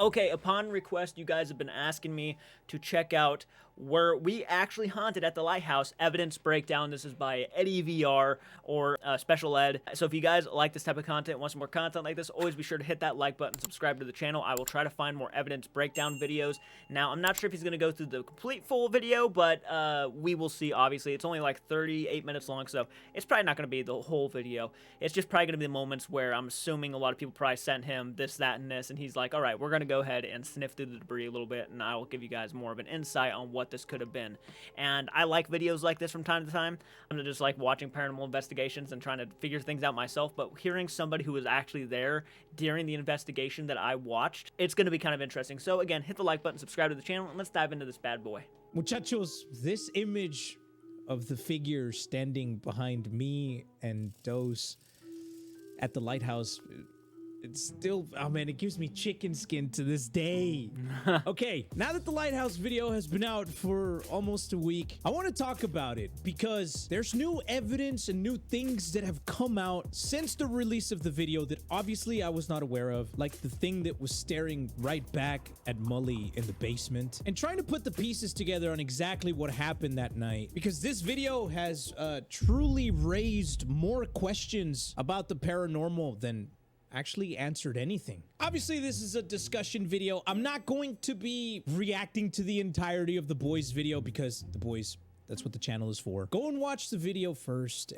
Okay, upon request, you guys have been asking me to check out where we actually haunted at the Lighthouse. Evidence breakdown. This is by Eddie VR or Special Ed. So if you guys like this type of content, want some more content like this, always be sure to hit that like button, subscribe to the channel. I will try to find more evidence breakdown videos. Now, I'm not sure if he's going to go through the complete full video, but we will see, obviously. It's only like 38 minutes long, so it's probably not going to be the whole video. It's just probably going to be the moments where I'm assuming a lot of people probably sent him this, that, and this, and he's like, all right, we're going to go ahead and sniff through the debris a little bit, and I will give you guys more of an insight on what this could have been. And I like videos like this from time to time. I'm just like watching paranormal investigations and trying to figure things out myself, but hearing somebody who was actually there during the investigation that I watched, it's going to be kind of interesting. So again, hit the like button, subscribe to the channel, and let's dive into this bad boy. Muchachos, this image of the figure standing behind me and Dos at the lighthouse, it's still, oh man, it gives me chicken skin to this day. Okay, now that the Lighthouse video has been out for almost a week, I want to talk about it because there's new evidence and new things that have come out since the release of the video that obviously I was not aware of, like the thing that was staring right back at Mully in the basement, and trying to put the pieces together on exactly what happened that night, because this video has truly raised more questions about the paranormal than actually answered anything. Obviously, this is a discussion video. I'm not going to be reacting to the entirety of the boys video because the boys, that's what the channel is for. Go and watch the video first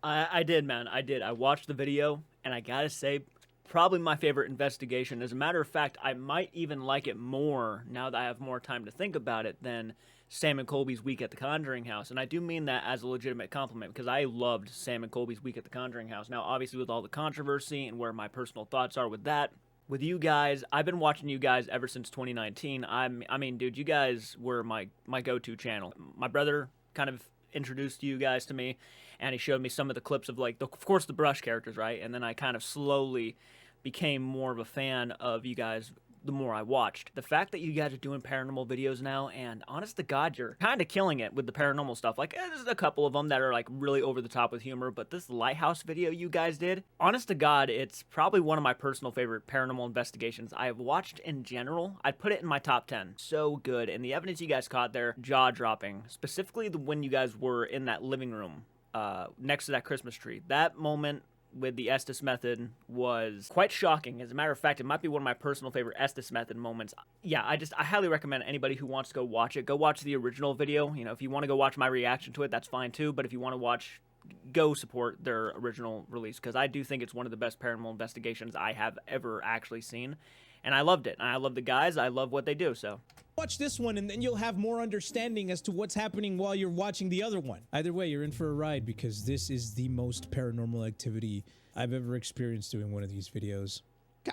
I did, man. I did. I watched the video, and I gotta say, probably my favorite investigation. As a matter of fact, I might even like it more now that I have more time to think about it than Sam and Colby's week at the Conjuring House. And I do mean that as a legitimate compliment because I loved Sam and Colby's week at the Conjuring House. Now, obviously, with all the controversy and where my personal thoughts are with that, with you guys, I've been watching you guys ever since 2019. I mean, dude, you guys were my go-to channel. My brother kind of introduced you guys to me, and he showed me some of the clips of, like, of course, the brush characters, right? And then I kind of slowly became more of a fan of you guys the more I watched. The fact that you guys are doing paranormal videos now, and honest to God, you're kind of killing it with the paranormal stuff. Like, there's a couple of them that are, like, really over the top with humor, but this Lighthouse video you guys did, honest to God, it's probably one of my personal favorite paranormal investigations I have watched in general. I'd put it in my top 10. So good. And the evidence you guys caught there, jaw-dropping. Specifically when you guys were in that living room next to that Christmas tree. That moment with the Estus method was quite shocking. As a matter of fact, it might be one of my personal favorite Estus method moments. Yeah, I highly recommend anybody who wants to go watch it, go watch the original video. You know, if you want to go watch my reaction to it, that's fine too. But if you want to watch, go support their original release, because I do think it's one of the best paranormal investigations I have ever actually seen. And I loved it. And I love the guys. I love what they do, so watch this one, and then you'll have more understanding as to what's happening while you're watching the other one. Either way, you're in for a ride because this is the most paranormal activity I've ever experienced doing one of these videos.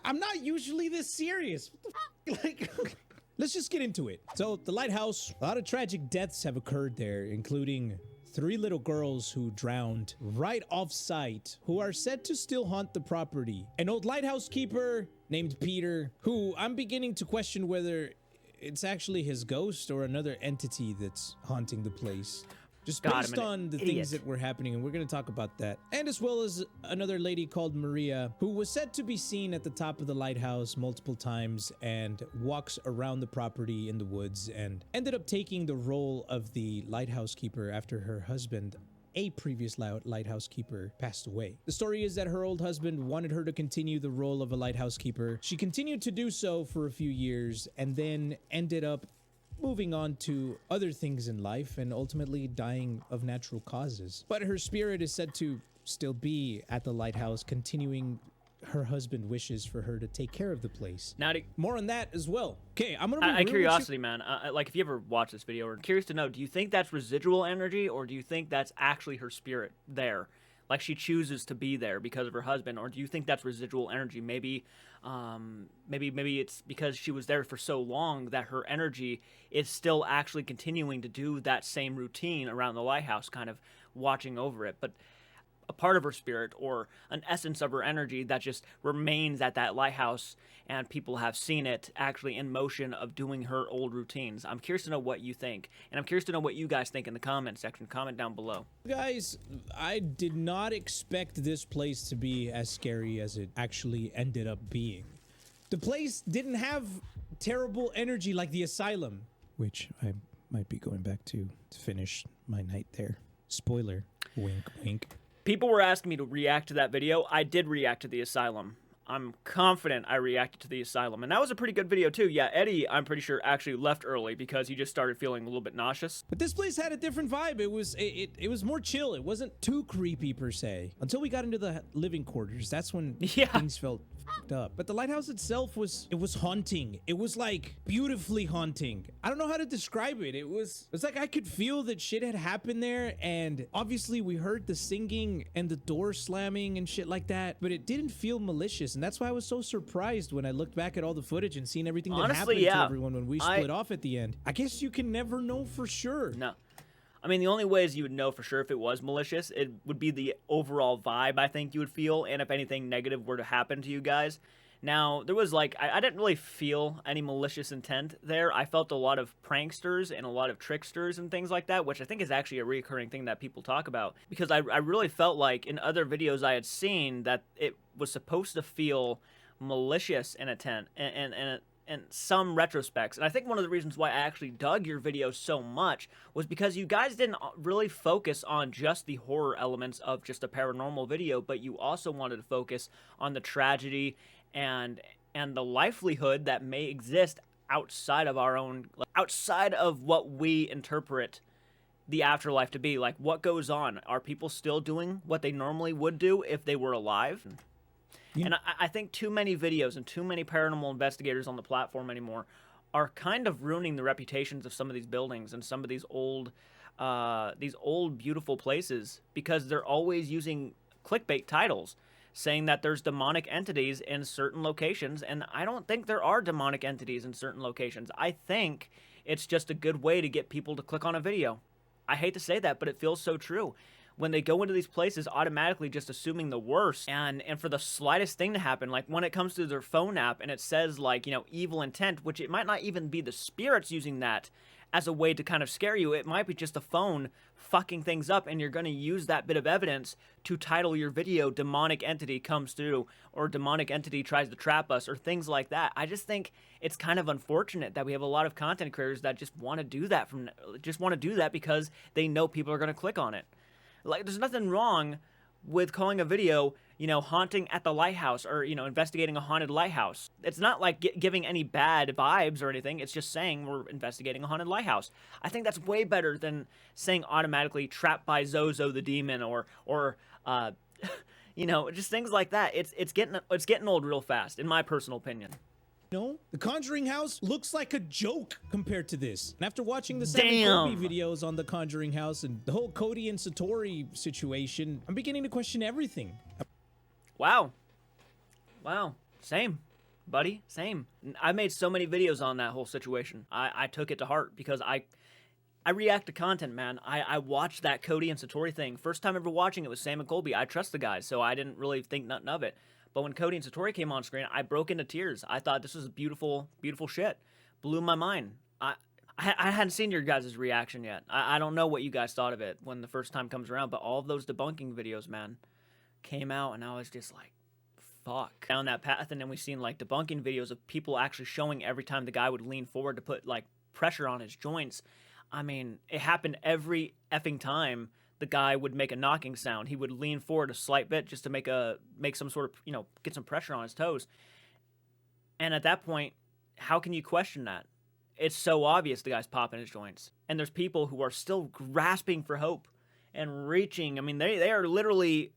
I'm not usually this serious. What the f? Like, let's just get into it. So, the Lighthouse, a lot of tragic deaths have occurred there, including 3 little girls who drowned right off site, who are said to still haunt the property. An old lighthouse keeper named Peter, who I'm beginning to question whether it's actually his ghost or another entity that's haunting the place. Just based on the things that were happening, and we're going to talk about that. And as well as another lady called Maria, who was said to be seen at the top of the lighthouse multiple times and walks around the property in the woods, and ended up taking the role of the lighthouse keeper after her husband, a previous lighthouse keeper, passed away. The story is that her old husband wanted her to continue the role of a lighthouse keeper. She continued to do so for a few years and then ended up moving on to other things in life and ultimately dying of natural causes. But her spirit is said to still be at the lighthouse, continuing her husband wishes for her to take care of the place. Now, more on that as well. Okay, I'm gonna be out of curiosity, man, like if you ever watch this video, or curious to know, do you think that's residual energy, or do you think that's actually her spirit there? Like she chooses to be there because of her husband, or do you think that's residual energy? Maybe it's because she was there for so long that her energy is still actually continuing to do that same routine around the lighthouse, kind of watching over it. But a part of her spirit or an essence of her energy that just remains at that lighthouse, and people have seen it actually in motion of doing her old routines. I'm curious to know what you think, and I'm curious to know what you guys think in the comment section. Comment down below. Guys, I did not expect this place to be as scary as it actually ended up being. The place didn't have terrible energy like the asylum, which I might be going back to finish my night there. Spoiler, wink, wink. People were asking me to react to that video. I did react to the asylum. I'm confident I reacted to the asylum. And that was a pretty good video, too. Yeah, Eddie, I'm pretty sure, actually left early because he just started feeling a little bit nauseous. But this place had a different vibe. It was more chill. It wasn't too creepy, per se. Until we got into the living quarters. That's when things felt fucked up. But the lighthouse itself was haunting. It was, like, beautifully haunting. I don't know how to describe it. It was like I could feel that shit had happened there. And obviously, we heard the singing and the door slamming and shit like that. But it didn't feel malicious. And that's why I was so surprised when I looked back at all the footage and seen everything that happened to everyone when we split off at the end. I guess you can never know for sure. No. I mean, the only ways you would know for sure if it was malicious, it would be the overall vibe I think you would feel, and if anything negative were to happen to you guys. Now, there was like, I didn't really feel any malicious intent there. I felt a lot of pranksters and a lot of tricksters and things like that, which I think is actually a recurring thing that people talk about. Because I really felt like in other videos I had seen that it was supposed to feel malicious in intent and some retrospects. And I think one of the reasons why I actually dug your video so much was because you guys didn't really focus on just the horror elements of just a paranormal video, but you also wanted to focus on the tragedy and the livelihood that may exist outside of our own, outside of what we interpret the afterlife to be. Like, what goes on? Are people still doing what they normally would do if they were alive? And I think too many videos and too many paranormal investigators on the platform anymore are kind of ruining the reputations of some of these buildings and some of these old beautiful places, because they're always using clickbait titles saying that there's demonic entities in certain locations, and I don't think there are demonic entities in certain locations. I think it's just a good way to get people to click on a video. I hate to say that, but it feels so true. When they go into these places, automatically just assuming the worst, and for the slightest thing to happen, like when it comes to their phone app and it says, like, you know, evil intent, which it might not even be the spirits using that as a way to kind of scare you. It might be just a phone fucking things up, and you're going to use that bit of evidence to title your video "Demonic Entity Comes Through" or "Demonic Entity Tries to Trap Us" or things like that. I just think it's kind of unfortunate that we have a lot of content creators that just want to do that because they know people are going to click on it. Like, there's nothing wrong with calling a video, you know, haunting at the lighthouse, or, you know, investigating a haunted lighthouse. It's not like giving any bad vibes or anything. It's just saying we're investigating a haunted lighthouse. I think that's way better than saying automatically trapped by Zozo the demon or you know, just things like that. It's getting old real fast, in my personal opinion. No, the Conjuring House looks like a joke compared to this. And after watching the Sam and Kobe videos on the Conjuring House and the whole Cody and Satori situation, I'm beginning to question everything. Wow. Same, buddy. Same. I made so many videos on that whole situation. I took it to heart because I react to content, man. I watched that Cody and Satori thing. First time ever watching it was Sam and Colby. I trust the guys, so I didn't really think nothing of it. But when Cody and Satori came on screen, I broke into tears. I thought this was beautiful, beautiful shit. Blew my mind. I hadn't seen your guys' reaction yet. I don't know what you guys thought of it when the first time comes around, but all of those debunking videos, man, came out, and I was just like, fuck. Down that path, and then we've seen, like, debunking videos of people actually showing every time the guy would lean forward to put, like, pressure on his joints. I mean, it happened every effing time the guy would make a knocking sound. He would lean forward a slight bit just to make some sort of, you know, get some pressure on his toes. And at that point, how can you question that? It's so obvious the guy's popping his joints. And there's people who are still grasping for hope and reaching. I mean, they are literally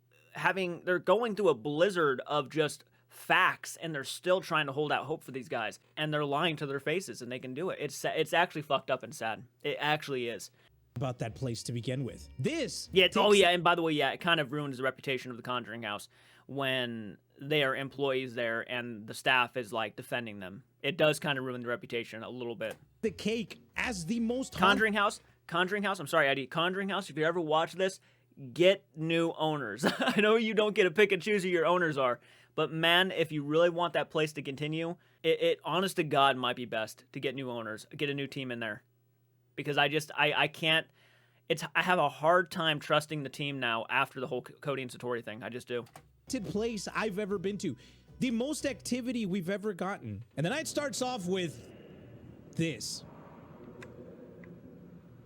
they're going through a blizzard of just facts, and they're still trying to hold out hope for these guys. And they're lying to their faces, and they can do it. It's actually fucked up and sad. It actually is. About that place to begin with. This. Yeah. Oh, yeah. And by the way, yeah, it kind of ruins the reputation of the Conjuring House when they are employees there and the staff is like defending them. It does kind of ruin the reputation a little bit. The cake as the most Conjuring House. I'm sorry, Eddie. Conjuring House. If you ever watch this, get new owners. I know you don't get to pick and choose who your owners are, but man, if you really want that place to continue, it honest to God might be best to get new owners, get a new team in there. Because I can't, I have a hard time trusting the team now after the whole Cody and Satori thing. I just do. Place I've ever been to. The most activity we've ever gotten. And the night starts off with this.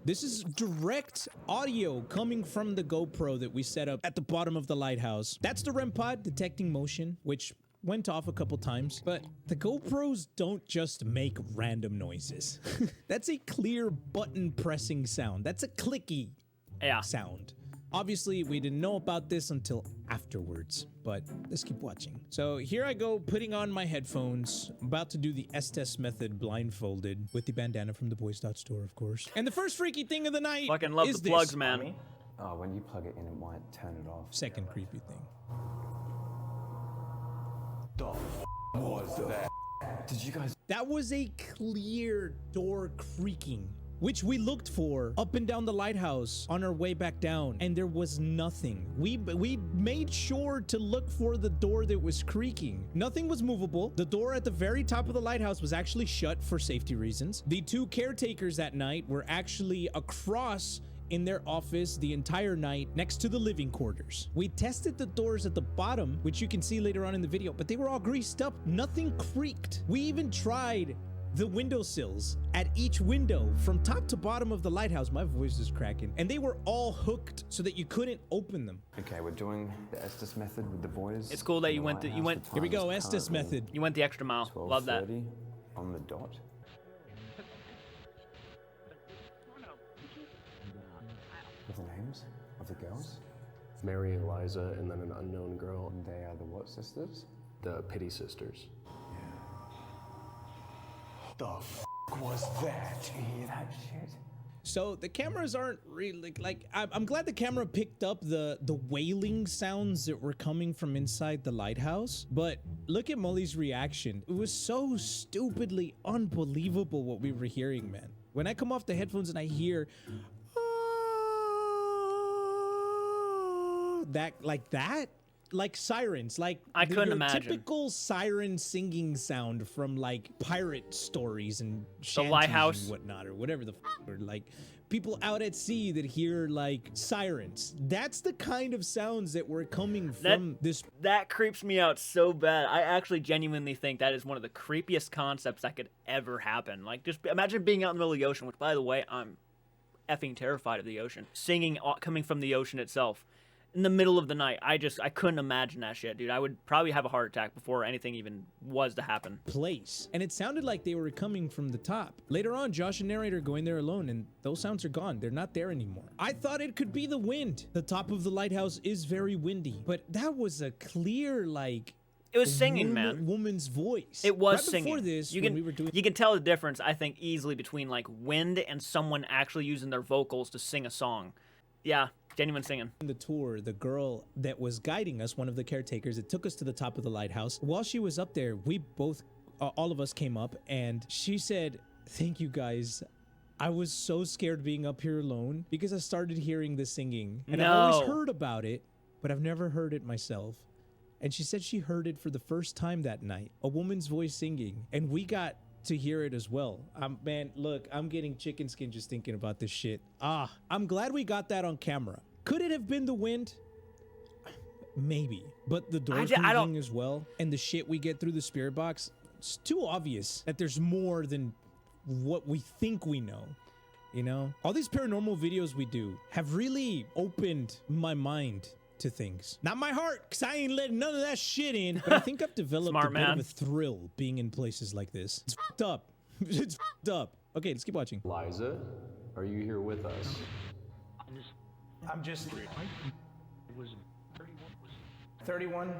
This is direct audio coming from the GoPro that we set up at the bottom of the lighthouse. That's the REM pod detecting motion, which went off a couple times, but the GoPros don't just make random noises. That's a clear button pressing sound. That's a clicky sound. Obviously, we didn't know about this until afterwards, but let's keep watching. So here I go, putting on my headphones, about to do the Estus method blindfolded with the bandana from the boys.store, of course. And the first freaky thing of the night Fucking love is the plugs, this. man. Oh, when you plug it in, it might turn it off. Second creepy thing. The f was that? Did you guys? That was a clear door creaking, which we looked for up and down the lighthouse on our way back down, and there was nothing. We made sure to look for the door that was creaking. Nothing was movable. The door at the very top of the lighthouse was actually shut for safety reasons. The two caretakers that night were actually across in their office the entire night next to the living quarters. We tested the doors at the bottom, which you can see later on in the video, but they were all greased up. Nothing creaked. We even tried the windowsills at each window from top to bottom of the lighthouse. My voice is cracking. And they were all hooked so that you couldn't open them. Okay, we're doing the Estus method with the boys. It's cool that you went Here we go, Estus method. You went the extra mile. Love that. 12:30 on the dot. What are the names of the girls? Mary and Liza, and then an unknown girl. And they are the what sisters? The Pity Sisters. The f was that? You hear that shit? So the cameras aren't really like I'm glad the camera picked up the wailing sounds that were coming from inside the lighthouse, but look at Molly's reaction. It was so stupidly unbelievable what we were hearing, man. When I come off the headphones and I hear that like sirens, like I couldn't your imagine. typical siren singing sound from like pirate stories and shanties Lighthouse. and whatnot, or whatever the or like people out at sea that hear like sirens. That's the kind of sounds that were coming from this. That creeps me out so bad. I actually genuinely think that is one of the creepiest concepts that could ever happen. Like, just imagine being out in the middle of the ocean, which, by the way, I'm effing terrified of the ocean. Singing coming from the ocean itself. In the middle of the night, I couldn't imagine that shit, dude. I would probably have a heart attack before anything even was to happen. Place, and it sounded like they were coming from the top. Later on, Josh and narrator go in there alone, and those sounds are gone. They're not there anymore. I thought it could be the wind. The top of the lighthouse is very windy, but that was a clear like. It was singing, man. Woman's voice. It was right singing. Before this, you when can we were doing. you can tell the difference, I think, easily between like wind and someone actually using their vocals to sing a song. Yeah. Genuine singing. The tour, the girl that was guiding us, one of the caretakers that took us to the top of the lighthouse, while she was up there, we both, all of us came up, and she said, "Thank you guys. I was so scared being up here alone because I started hearing the singing. And I've always heard about it, but I've never heard it myself." And she said she heard it for the first time that night, a woman's voice singing, and we got to hear it as well. Man, look, I'm getting chicken skin just thinking about this shit. I'm glad we got that on camera. Could it have been the wind? Maybe. But the door creaking as well, and the shit we get through the spirit box, it's too obvious that there's more than what we think we know. You know? All these paranormal videos we do have really opened my mind to things. Not my heart, because I ain't letting none of that shit in. But I think I've developed a bit of a thrill being in places like this. It's f***ed up. It's f***ed up. Okay, let's keep watching. Liza, are you here with us? I'm just 31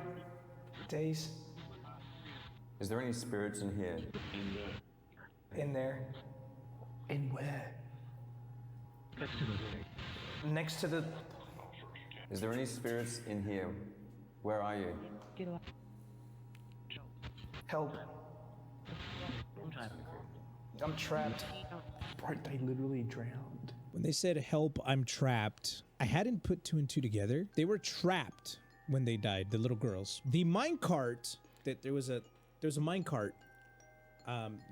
days Is there any spirits in here? in there. In where? Next to the Is there any spirits in here? Where are you? help. I'm trapped. Aren't they literally drowned? When they said, "Help, I'm trapped," I hadn't put two and two together. They were trapped when they died, the little girls. The minecart, that there was a minecart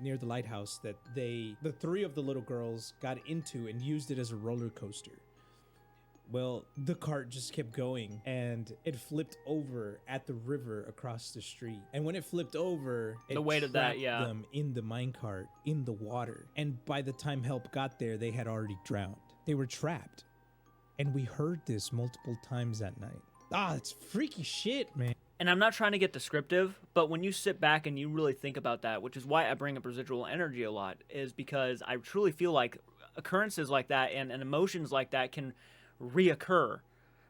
near the lighthouse that the three of the little girls got into and used it as a roller coaster. Well, the cart just kept going and it flipped over at the river across the street. And when it flipped over, it The weight of that, trapped yeah. them in the minecart, in the water. And by the time help got there, they had already drowned. They were trapped. And we heard this multiple times that night. Ah, it's freaky shit, man. And I'm not trying to get descriptive, but when you sit back and you really think about that, which is why I bring up residual energy a lot, is because I truly feel like occurrences like that and emotions like that can reoccur,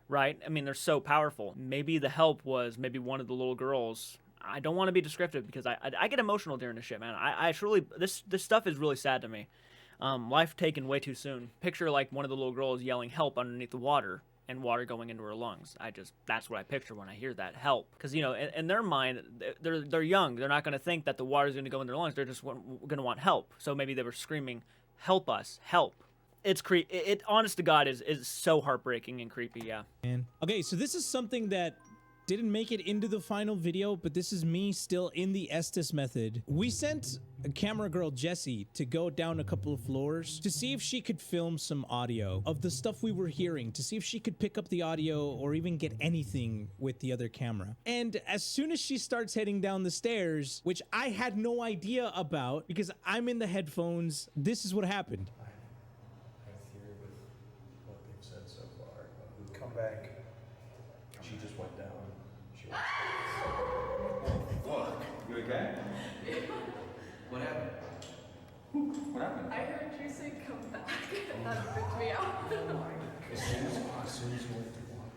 right? I mean, they're so powerful. Maybe the help was maybe one of the little girls. I don't want to be descriptive because I get emotional during this shit, man. I truly, this stuff is really sad to me. Life taken way too soon. Picture like one of the little girls yelling help underneath the water and water going into her lungs. That's what I picture when I hear that, help. Because, you know, in their mind, they're young. They're not going to think that the water's going to go in their lungs. They're just going to want help. So maybe they were screaming, help us, help. It's it honest to God is so heartbreaking and creepy, yeah. Man. Okay, so this is something that didn't make it into the final video, but this is me still in the Estus method. We sent camera girl Jessie to go down a couple of floors to see if she could film some audio of the stuff we were hearing, to see if she could pick up the audio or even get anything with the other camera. And as soon as she starts heading down the stairs, which I had no idea about because I'm in the headphones, this is what happened. I have a theory with what they've said so far. Come back. She just went down. She You okay? What happened? What happened? I heard you say come back. That freaked me out.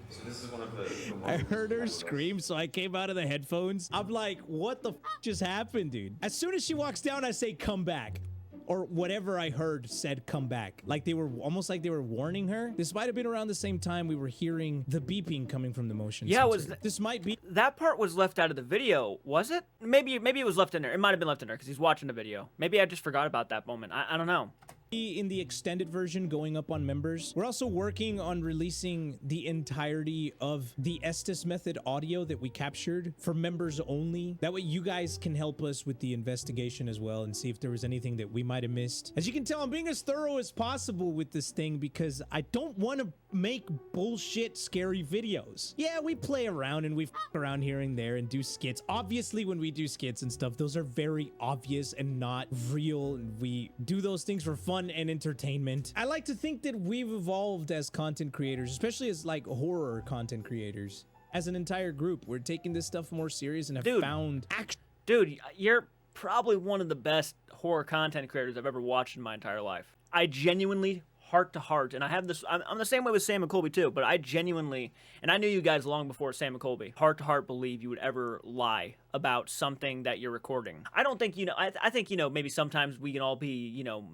So this is one of the I heard her scream, so I came out of the headphones. I'm like, what the f just happened, dude? As soon as she walks down, I say, come back. Or whatever I heard said come back. Like they were, almost like they were warning her. This might have been around the same time we were hearing the beeping coming from the motion Yeah, sensor. This might be... That part was left out of the video, was it? Maybe it was left in there. It might have been left in there because he's watching the video. Maybe I just forgot about that moment. I don't know. In the extended version going up on members. We're also working on releasing the entirety of the Estus method audio that we captured for members only. That way you guys can help us with the investigation as well and see if there was anything that we might have missed. As you can tell, I'm being as thorough as possible with this thing because I don't want to make bullshit scary videos. Yeah, we play around and we f around here and there and do skits. Obviously, when we do skits and stuff, those are very obvious and not real. We do those things for fun and entertainment. I like to think that we've evolved as content creators, especially as like horror content creators. As an entire group, we're taking this stuff more serious and have found action. Dude, you're probably one of the best horror content creators I've ever watched in my entire life. I genuinely, heart to heart, and I have this, I'm the same way with Sam and Colby too, but I genuinely, and I knew you guys long before Sam and Colby, heart to heart believe you would ever lie about something that you're recording. I don't think, you know, I think, you know, maybe sometimes we can all be, you know,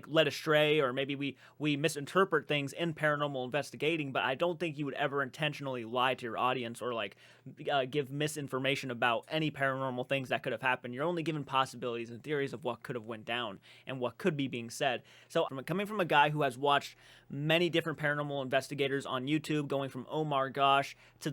led astray, or maybe we misinterpret things in paranormal investigating, but I don't think you would ever intentionally lie to your audience or like give misinformation about any paranormal things that could have happened. You're only given possibilities and theories of what could have went down and what could be being said. So coming from a guy who has watched many different paranormal investigators on YouTube, going from Omar Gosh to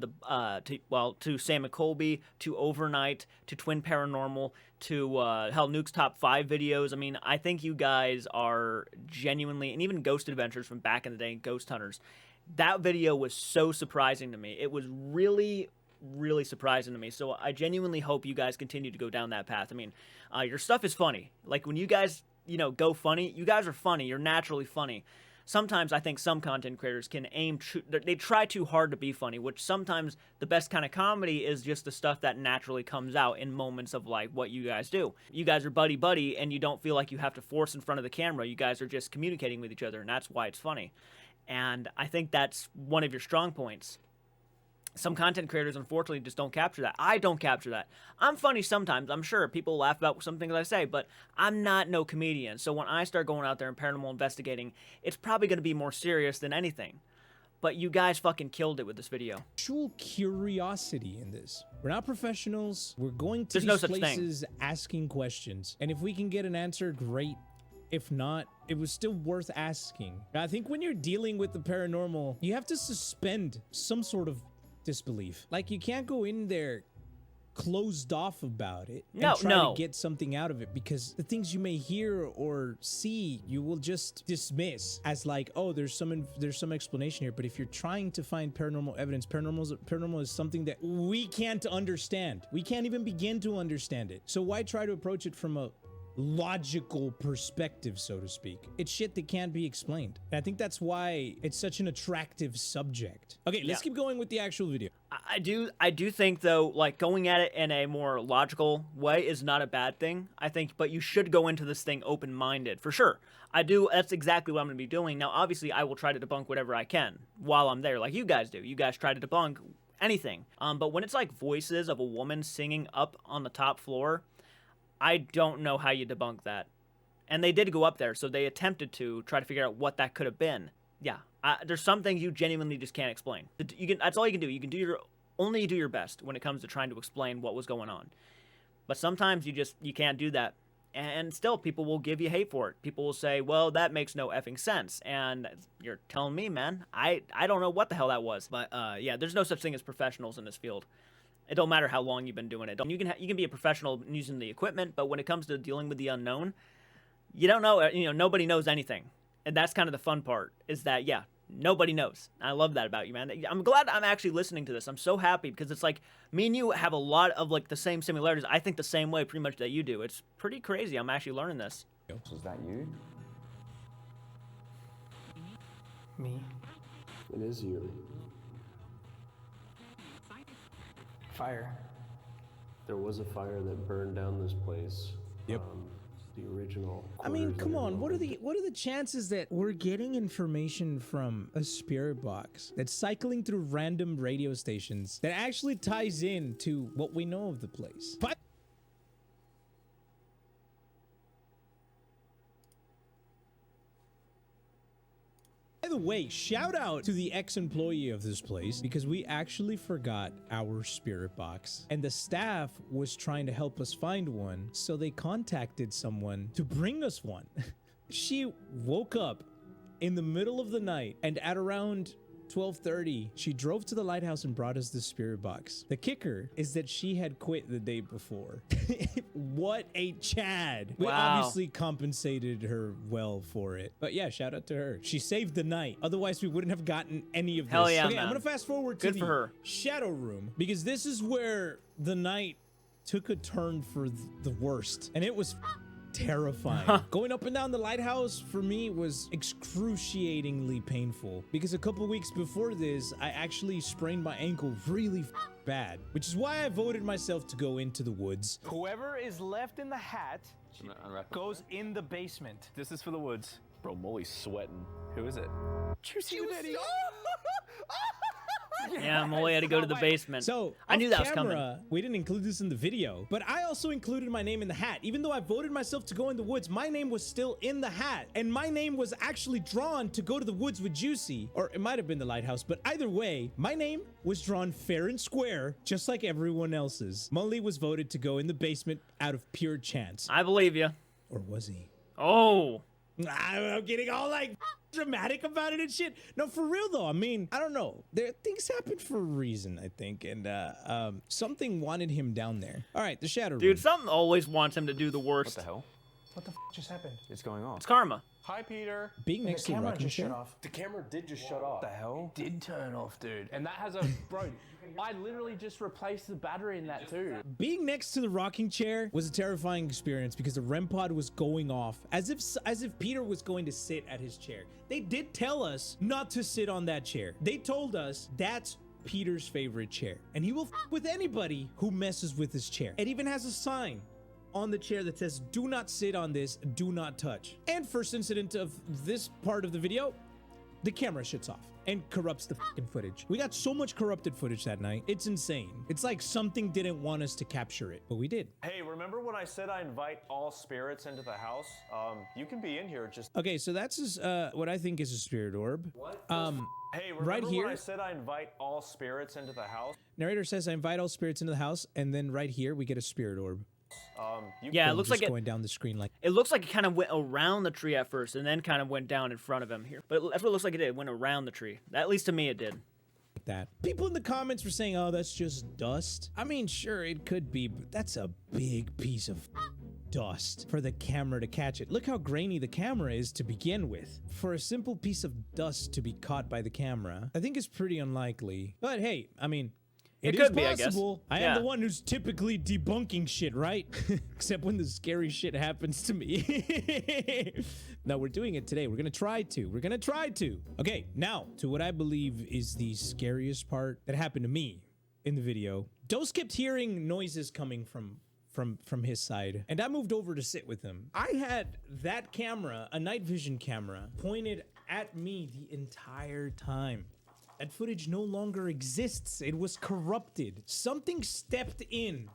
to Sam and Colby, to Overnight, to Twin Paranormal, to hell, Nuke's Top 5 videos. I mean, I think you guys are genuinely, and even Ghost Adventures from back in the day, Ghost Hunters, that video was so surprising to me. It was really surprising to me. So I genuinely hope you guys continue to go down that path. I mean, your stuff is funny. Like when you guys, you know, go funny, you guys are funny. You're naturally funny. Sometimes I think some content creators can they try too hard to be funny, which sometimes the best kind of comedy is just the stuff that naturally comes out in moments of like what you guys do. You guys are buddy-buddy and you don't feel like you have to force in front of the camera. You guys are just communicating with each other, and that's why it's funny. And I think that's one of your strong points. Some content creators, unfortunately, just don't capture that. I don't capture that. I'm funny sometimes. I'm sure people laugh about some things I say, but I'm not no comedian. So when I start going out there and paranormal investigating, it's probably going to be more serious than anything. But you guys fucking killed it with this video. Actual curiosity in this. We're not professionals. We're going to There's no these such places asking questions. And if we can get an answer, great. If not, it was still worth asking. I think when you're dealing with the paranormal, you have to suspend some sort of disbelief. Like, you can't go in there closed off about it No, and try no. to get something out of it, because the things you may hear or see, you will just dismiss as like, oh, there's some explanation here. But if you're trying to find paranormal evidence, paranormal is something that we can't understand. We can't even begin to understand it. So why try to approach it from a logical perspective, so to speak? It's shit that can't be explained. And I think that's why it's such an attractive subject. Okay, let's keep going with the actual video. I do think though, like going at it in a more logical way is not a bad thing. I think, but you should go into this thing open-minded for sure. I do. That's exactly what I'm going to be doing. Now, obviously, I will try to debunk whatever I can while I'm there, like you guys do. You guys try to debunk anything. But when it's like voices of a woman singing up on the top floor, I don't know how you debunk that. And they did go up there, so they attempted to try to figure out what that could have been. Yeah, there's some things you genuinely just can't explain. That's all you can do. You can do only do your best when it comes to trying to explain what was going on. But sometimes you can't do that. And still, people will give you hate for it. People will say, well, that makes no effing sense. And you're telling me, man, I don't know what the hell that was. But yeah, there's no such thing as professionals in this field. It don't matter how long you've been doing it. You can be a professional using the equipment, but when it comes to dealing with the unknown, you don't know. Nobody knows anything, and that's kind of the fun part. Is that nobody knows. I love that about you, man. I'm glad I'm actually listening to this. I'm so happy because it's like me and you have a lot of like the same similarities. I think the same way pretty much that you do. It's pretty crazy. I'm actually learning this. Was that you? Me. It is you. Fire. There was a fire that burned down this place. Yep. The original. I mean, quarters come on. underground. What are the chances that we're getting information from a spirit box that's cycling through random radio stations that actually ties in to what we know of the place? But by the way, shout out to the ex-employee of this place, because we actually forgot our spirit box and the staff was trying to help us find one, so they contacted someone to bring us one. She woke up in the middle of the night and at around 12:30, she drove to the lighthouse and brought us the spirit box. The kicker is that she had quit the day before. What a Chad. We Wow. obviously compensated her well for it. But yeah, shout out to her. She saved the night. Otherwise, we wouldn't have gotten any of this. Hell yeah, okay, I'm man. gonna fast forward to Good for her. shadow room, because this is where the night took a turn for the worst, and it was terrifying. Going up and down the lighthouse for me was excruciatingly painful, because a couple weeks before this I actually sprained my ankle really bad, which is why I voted myself to go into the woods. Whoever is left in the hat goes in the basement. This is for the woods. Bro, Molly's sweating. Who is it? Juicy Daddy. Yeah, Molly had to go to the basement. So I knew off that was coming. camera, we didn't include this in the video, but I also included my name in the hat. Even though I voted myself to go in the woods, my name was still in the hat, and my name was actually drawn to go to the woods with Juicy, or it might have been the lighthouse, but either way, my name was drawn fair and square, just like everyone else's. Molly was voted to go in the basement out of pure chance. I believe you. Or was he? Oh. I'm getting all like dramatic about it and shit. No, for real though. I mean, I don't know. Things happen for a reason, I think, and something wanted him down there. All right, the shadow room. Dude, something always wants him to do the worst. What the hell? What the just happened? Is going on? It's karma. Hi, Peter. Being next to the camera rocking just chair. shut off. The camera did just shut off. What the hell? Did turn off, dude. And that has a bro. I literally just replaced the battery in that too. Being next to the rocking chair was a terrifying experience, because the REM pod was going off as if Peter was going to sit at his chair. They did tell us not to sit on that chair. They told us that's Peter's favorite chair, and he will with anybody who messes with his chair. It even has a sign on the chair that says, "Do not sit on this, do not touch." And first incident of this part of the video, the camera shuts off and corrupts the fucking footage. We got so much corrupted footage that night. It's insane. It's like something didn't want us to capture it, but we did. Hey, remember when I said I invite all spirits into the house? You can be in here, just... Okay, so that's what I think is a spirit orb. What? Right Hey, remember here. when I said I invite all spirits into the house? Narrator says, "I invite all spirits into the house," and then right here we get a spirit orb. Yeah, it Boom, looks just like going down the screen like. it looks like it kind of went around the tree at first and then kind of went down in front of him here. But that's what it looks like it did. It went around the tree. At least to me it did. that. People in the comments were saying, oh, that's just dust. I mean, sure, it could be, but that's a big piece of dust for the camera to catch it. Look how grainy the camera is to begin with. For a simple piece of dust to be caught by the camera, I think is pretty unlikely. But hey, I mean, it could is be, I guess. possible. I Yeah. am the one who's typically debunking shit, right? Except when the scary shit happens to me. No, we're doing it today. We're gonna try to. We're gonna try to. Okay, now to what I believe is the scariest part that happened to me in the video. Dose kept hearing noises coming from his side, and I moved over to sit with him. I had that camera, a night vision camera, pointed at me the entire time. That footage no longer exists. It was corrupted. Something stepped in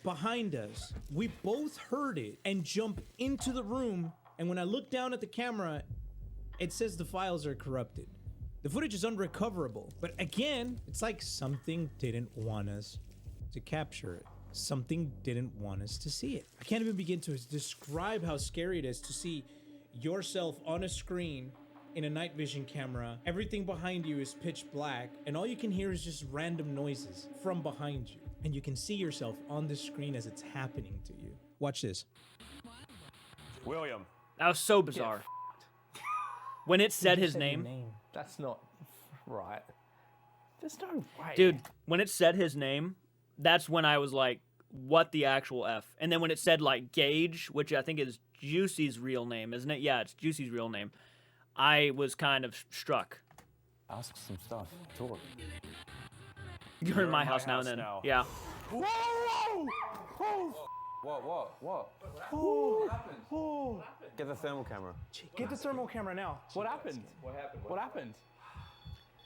behind us. We both heard it and jump into the room, and when I look down at the camera, it says the files are corrupted. The footage is unrecoverable. But again, it's like something didn't want us to capture it. Something didn't want us to see it. I can't even begin to describe how scary it is to see yourself on a screen in a night vision camera. Everything behind you is pitch black, and all you can hear is just random noises from behind you. And you can see yourself on the screen as it's happening to you. Watch this. William. That was so bizarre. When it said his Said your name, That's not right. There's no way. dude, when it said his name, that's when I was like, what the actual F? And then when it said like Gage, which I think is Juicy's real name, isn't it? Yeah, it's Juicy's real name. I was kind of struck. Ask some stuff. Talk. You're in my house now and then. now. Yeah. What? Get the thermal camera. Get the thermal camera now. What happened? What happened?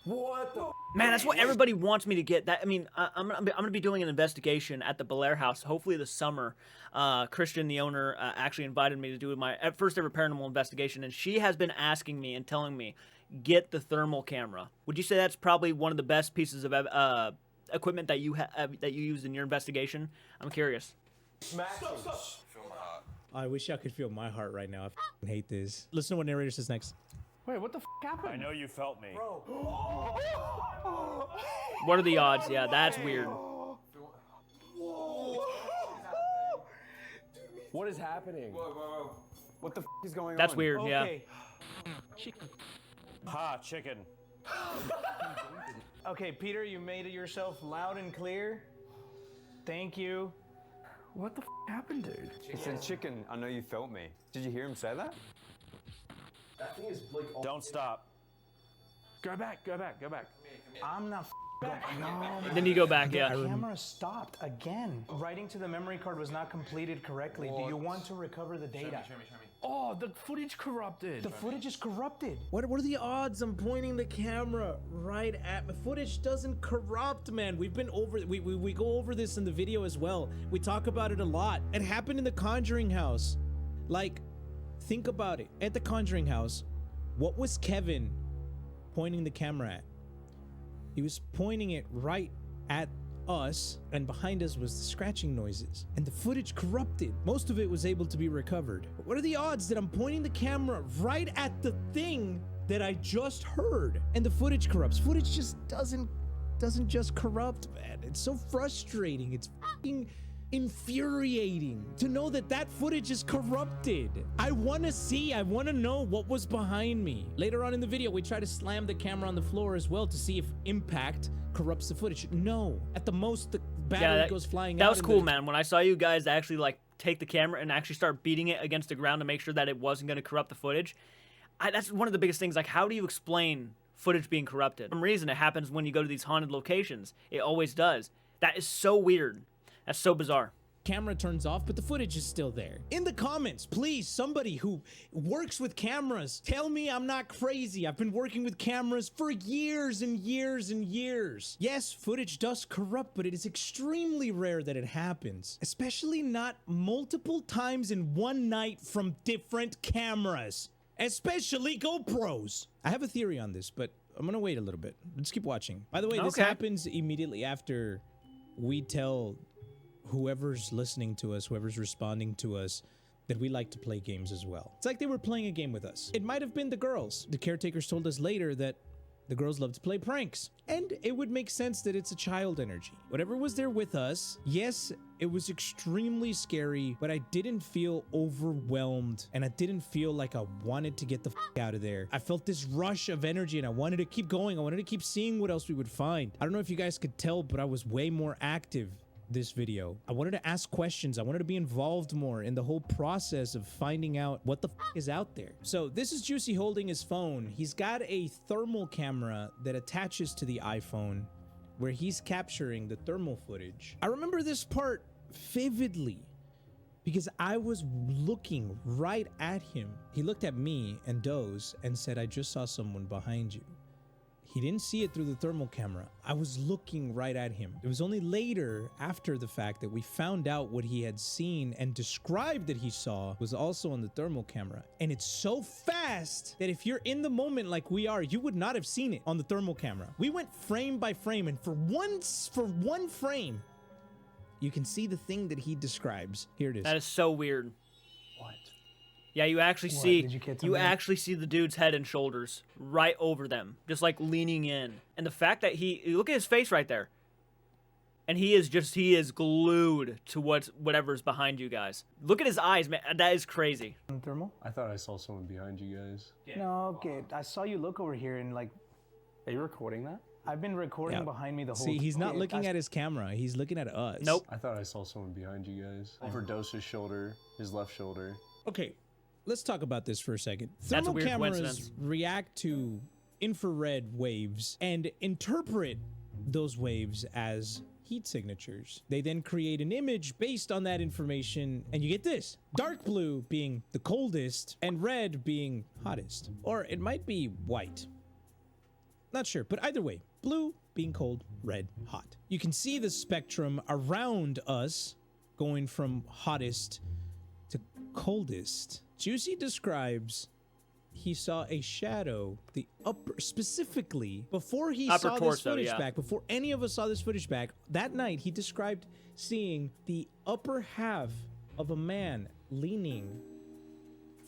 Man, that's what everybody wants me to get. That I mean, I'm gonna be doing an investigation at the Belair house, hopefully this summer. Christian, the owner, actually invited me to do my first ever paranormal investigation, and she has been asking me and telling me, get the thermal camera. Would you say that's probably one of the best pieces of equipment that you use in your investigation? I'm curious. I wish I could feel my heart right now. I f***ing hate this. Listen to what narrator says next. Wait, what the f happened? I know you felt me. What are the odds? Yeah, that's weird. What is happening? What the f is going on? That's weird. Yeah. Okay. Ha, chicken. Okay, Peter, you made it yourself loud and clear. Thank you. What the f happened, dude? He said chicken. I know you felt me. Did you hear him say that? That thing is like all Don't stop. Go back, go back, go back. I'm not going. No. Then you go back. Yeah. The camera stopped again. Writing to the memory card was not completed correctly. Do you want to recover the data? Show me. Oh, the footage corrupted. The footage is corrupted. What are the odds I'm pointing the camera right at the footage? Doesn't corrupt, man. We've been over we go over this in the video as well. We talk about it a lot. It happened in the Conjuring house. Like, think about it. At the Conjuring house, what was Kevin pointing the camera at? He was pointing it right at us, and behind us was the scratching noises, and the footage corrupted. Most of it was able to be recovered. But what are the odds that I'm pointing the camera right at the thing that I just heard and the footage corrupts? Footage just doesn't just corrupt, man. It's so frustrating. It's fucking infuriating to know that footage is corrupted. I want to know what was behind me. Later on in the video, we try to slam the camera on the floor as well to see if impact corrupts the footage. No, at the most the battery goes flying out. That was cool, man. When I saw you guys actually like take the camera and actually start beating it against the ground to make sure that it wasn't going to corrupt the footage. That's one of the biggest things. Like, how do you explain footage being corrupted? For some reason, it happens when you go to these haunted locations. It always does. That is so weird. That's so bizarre. Camera turns off, but the footage is still there. In the comments, please, somebody who works with cameras, tell me I'm not crazy. I've been working with cameras for years and years and years. Yes, footage does corrupt, but it is extremely rare that it happens, especially not multiple times in one night from different cameras, especially GoPros. I have a theory on this, but I'm gonna wait a little bit. Let's keep watching. By the way, this happens immediately after we tell whoever's listening to us, whoever's responding to us, that we like to play games as well. It's like they were playing a game with us. It might have been the girls. The caretakers told us later that The girls love to play pranks. And it would make sense that it's a child energy. Whatever was there with us, yes, it was extremely scary, but I didn't feel overwhelmed and I didn't feel like I wanted to get the out of there. I felt this rush of energy and I wanted to keep going. I wanted to keep seeing what else we would find. I don't know if you guys could tell, but I was way more active this video. I wanted to ask questions. I wanted to be involved more in the whole process of finding out what the is out there. So this is Juicy holding his phone. He's got a thermal camera that attaches to the iPhone where he's capturing the thermal footage. I remember this part vividly because I was looking right at him. He looked at me and dozed and said, "I just saw someone behind you." He didn't see it through the thermal camera. I was looking right at him. It was only later, after the fact, that we found out what he had seen and described that he saw was also on the thermal camera. And it's so fast that if you're in the moment like we are, you would not have seen it on the thermal camera. We went frame by frame, and for one frame, you can see the thing that he describes. Here it is. That is so weird. What? Yeah, you actually What? see Did you get you something? actually see the dude's head and shoulders right over them, just like leaning in. And the fact that look at his face right there. And he is glued to whatever's behind you guys. Look at his eyes, man. That is crazy. Thermal? I thought I saw someone behind you guys. No, okay. I saw you look over here and like, Are you recording that? I've been recording Yeah. behind me the whole See, he's not Okay, looking I- at his camera. He's looking at us. Nope. I thought I saw someone behind you guys. Over Dose's shoulder, his left shoulder. Okay, let's talk about this for a second. That's a Thermal weird cameras coincidence. react to infrared waves and interpret those waves as heat signatures. They then create an image based on that information, and you get this. Dark blue being the coldest and red being hottest. Or it might be white. Not sure, but either way, blue being cold, red hot. You can see the spectrum around us going from hottest to coldest. Juicy describes he saw a shadow, the upper, specifically before he Upper saw this torso, footage yeah. back, before any of us saw this footage back, that night he described seeing the upper half of a man leaning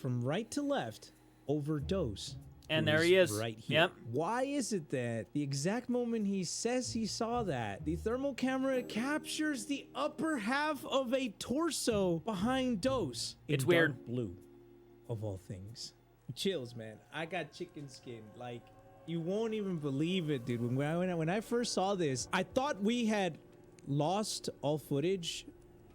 from right to left over Dose. And who there he is. right here. Yep. Why is it that the exact moment he says he saw that, the thermal camera captures the upper half of a torso behind Dose? In It's weird. dark blue, of all things. Chills, man. I got chicken skin. Like, you won't even believe it, dude. When I first saw this, I thought we had lost all footage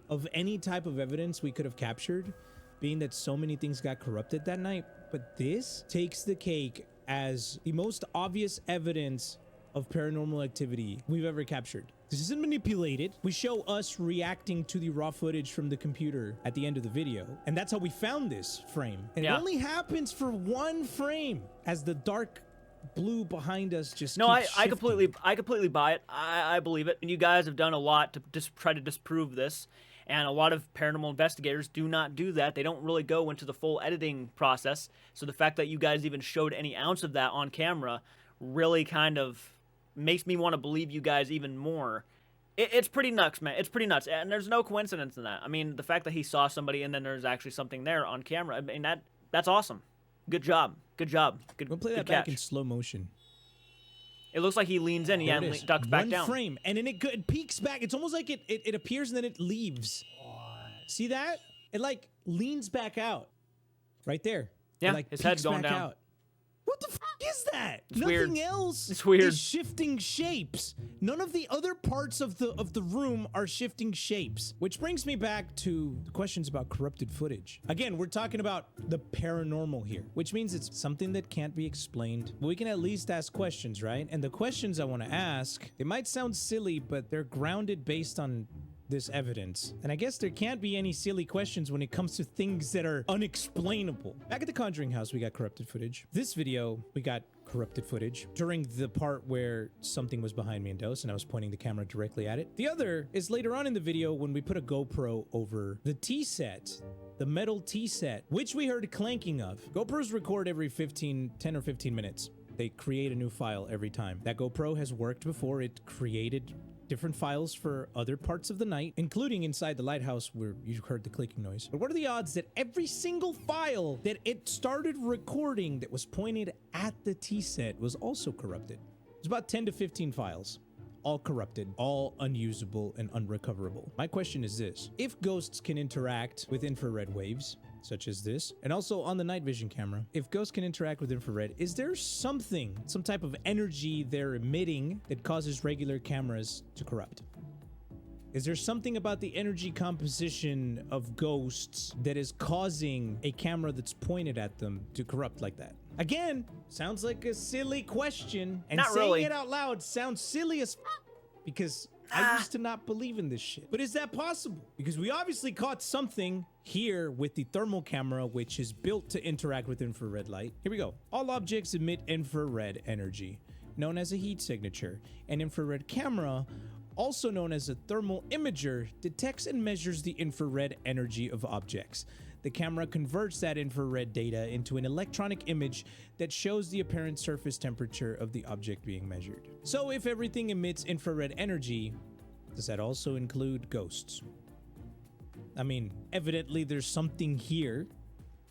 of any type of evidence we could have captured, being that so many things got corrupted that night. But this takes the cake as the most obvious evidence of paranormal activity we've ever captured. This isn't manipulated. We show us reacting to the raw footage from the computer at the end of the video. And that's how we found this frame. And Yeah. it only happens for one frame as the dark blue behind us just No, keeps I shifting. completely buy it. I believe it. And you guys have done a lot to just try to disprove this. And a lot of paranormal investigators do not do that. They don't really go into the full editing process. So the fact that you guys even showed any ounce of that on camera really kind of makes me want to believe you guys even more. It's pretty nuts, man. It's pretty nuts. And there's no coincidence in that. I mean, the fact that he saw somebody and then there's actually something there on camera, I mean, that's awesome. Good job. Good job. Good, We'll play good that back catch. in slow motion. It looks like he leans in, yeah, There and it is. ducks back One down. frame, and then it peeks back. It's almost like it appears and then it leaves. See that? It like leans back out. Right there. Yeah, It, like, his head's peeks going back down. out. What the is that? It's Nothing weird. else It's weird. is shifting shapes. None of the other parts of the room are shifting shapes. Which brings me back to the questions about corrupted footage. Again, we're talking about the paranormal here, which means it's something that can't be explained. But we can at least ask questions, right? And the questions I want to ask, they might sound silly, but they're grounded based on this evidence. And I guess there can't be any silly questions when it comes to things that are unexplainable. Back at the Conjuring house, we got corrupted footage. This video, we got corrupted footage during the part where something was behind me and Dose and I was pointing the camera directly at it. The other is later on in the video when we put a GoPro over the tea set, the metal tea set, which we heard clanking of. GoPros record every 10 or 15 minutes. They create a new file every time. That GoPro has worked before. It created different files for other parts of the night, including inside the lighthouse where you heard the clicking noise. But what are the odds that every single file that it started recording that was pointed at the T-set was also corrupted? It's about 10 to 15 files. All corrupted, all unusable and unrecoverable. My question is this: if ghosts can interact with infrared waves, such as this, and also on the night vision camera, if ghosts can interact with infrared, is there something, some type of energy they're emitting that causes regular cameras to corrupt? Is there something about the energy composition of ghosts that is causing a camera that's pointed at them to corrupt like that? Again, sounds like a silly question, and Not saying really. it out loud sounds silly as because I used to not believe in this shit. But is that possible? Because we obviously caught something here with the thermal camera, which is built to interact with infrared light. Here we go. All objects emit infrared energy, known as a heat signature. An infrared camera, also known as a thermal imager, detects and measures the infrared energy of objects. The camera converts that infrared data into an electronic image that shows the apparent surface temperature of the object being measured. So if everything emits infrared energy, does that also include ghosts? I mean, evidently there's something here.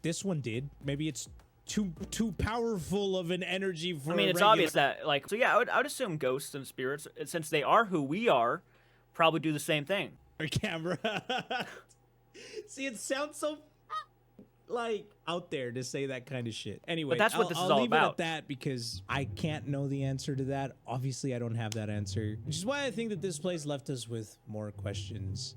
This one did. Maybe it's too powerful of an energy for I mean, a it's regular obvious that, like, so yeah, I would assume ghosts and spirits, since they are who we are, probably do the same thing. camera. See, it sounds so like out there to say that kind of shit. Anyway, But that's what this is I'll all leave about. it at that because I can't know the answer to that. Obviously, I don't have that answer, which is why I think that this place left us with more questions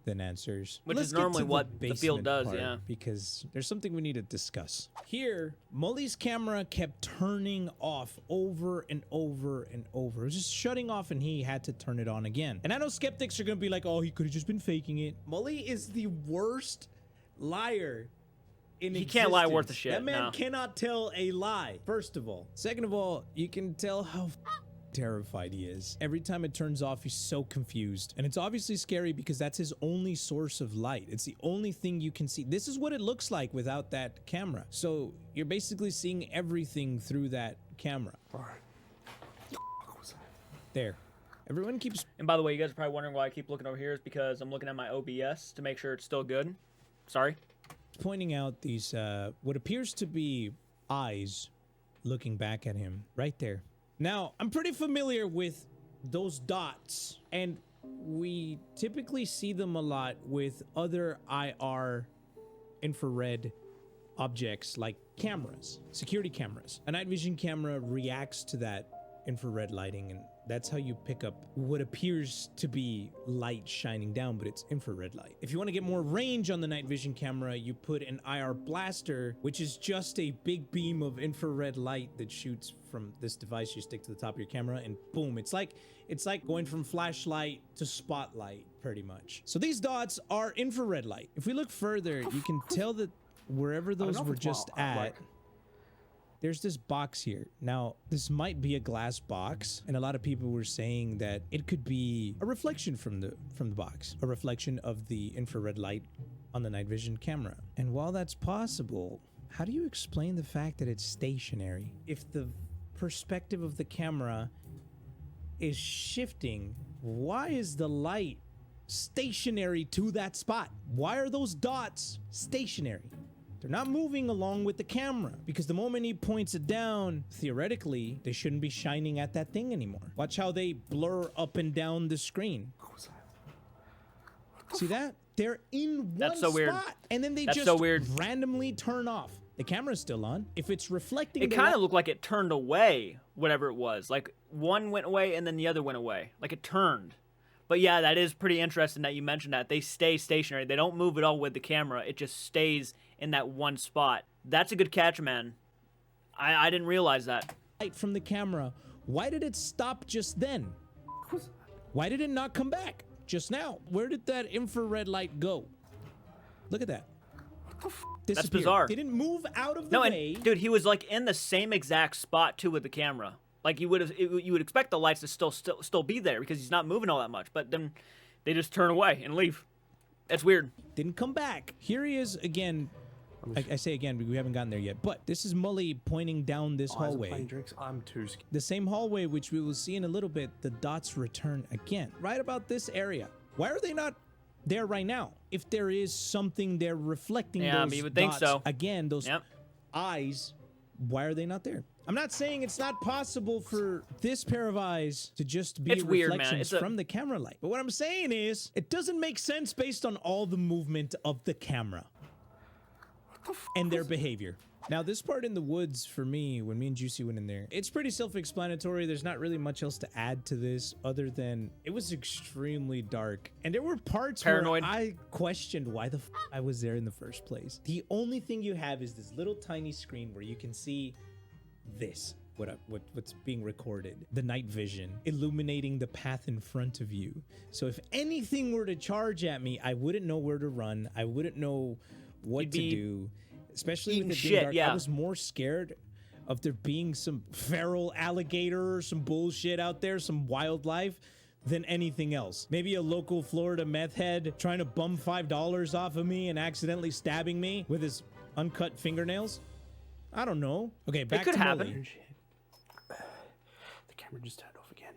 than answers. Which Let's is get normally to the what the field basement does, part, yeah. because there's something we need to discuss. Here, Mully's camera kept turning off over and over and over. It was just shutting off and he had to turn it on again. And I know skeptics are gonna be like, oh, he could have just been faking it. Mully is the worst liar in He can't lie worth a existence. shit, That man no. cannot tell a lie, first of all. Second of all, you can tell how terrified he is. Every time it turns off, he's so confused. And it's obviously scary because that's his only source of light. It's the only thing you can see. This is what it looks like without that camera. So you're basically seeing everything through that camera. There. Everyone keeps And by the way, you guys are probably wondering why I keep looking over here is because I'm looking at my OBS to make sure it's still good. Sorry. pointing out these, what appears to be eyes looking back at him right there. Now, I'm pretty familiar with those dots, and we typically see them a lot with other IR infrared objects like cameras, security cameras. A night vision camera reacts to that infrared lighting, and that's how you pick up what appears to be light shining down, but it's infrared light. If you want to get more range on the night vision camera, you put an IR blaster, which is just a big beam of infrared light that shoots from this device you stick to the top of your camera, and boom, it's like going from flashlight to spotlight pretty much. So these dots are infrared light. If we look further, you can tell that wherever those were just at, there's this box here. Now, this might be a glass box, and a lot of people were saying that it could be a reflection from the box, a reflection of the infrared light on the night vision camera. And while that's possible, how do you explain the fact that it's stationary? If the perspective of the camera is shifting, why is the light stationary to that spot? Why are those dots stationary? They're not moving along with the camera, because the moment he points it down, theoretically, they shouldn't be shining at that thing anymore. Watch how they blur up and down the screen. See that? They're in one That's so weird. spot, and then they That's just so weird. randomly turn off. The camera's still on. If it's reflecting, It the kind light- of looked like it turned away, whatever it was. Like one went away and then the other went away. Like it turned. But yeah, that is pretty interesting that you mentioned that. They stay stationary. They don't move at all with the camera. It just stays in that one spot. That's a good catch, man. I didn't realize that. light from the camera. Why did it stop just then? Why did it not come back just now? Where did that infrared light go? Look at that. Disappeared. bizarre. They didn't move out of the No, way. and dude, he was like in the same exact spot too with the camera. Like you would expect the lights to still be there because he's not moving all that much. But then they just turn away and leave. That's weird. Didn't come back. Here he is again, I say again, we haven't gotten there yet. But this is Mully pointing down this Eyes are hallway. playing tricks. I'm too scared. The same hallway, which we will see in a little bit, the dots return again. Right about this area. Why are they not there right now? If there is something there reflecting those you would think dots so. again, those eyes, why are they not there? I'm not saying it's not possible for this pair of eyes to just be It's weird, man. reflections from the camera light. But what I'm saying is, it doesn't make sense based on all the movement of the camera and their behavior. Now, this part in the woods, for me, when me and Juicy went in there, it's pretty self-explanatory. There's not really much else to add to this other than it was extremely dark. And there were parts Paranoid. where I questioned why the I was there in the first place. The only thing you have is this little tiny screen where you can see this, what's being recorded, the night vision, illuminating the path in front of you. So if anything were to charge at me, I wouldn't know where to run. I wouldn't know what to do. Especially with it being dark, I was more scared of there being some feral alligator or some bullshit out there, some wildlife, than anything else. Maybe a local Florida meth head trying to bum $5 off of me and accidentally stabbing me with his uncut fingernails. I don't know. Okay, back to Mully. The camera just turned off again.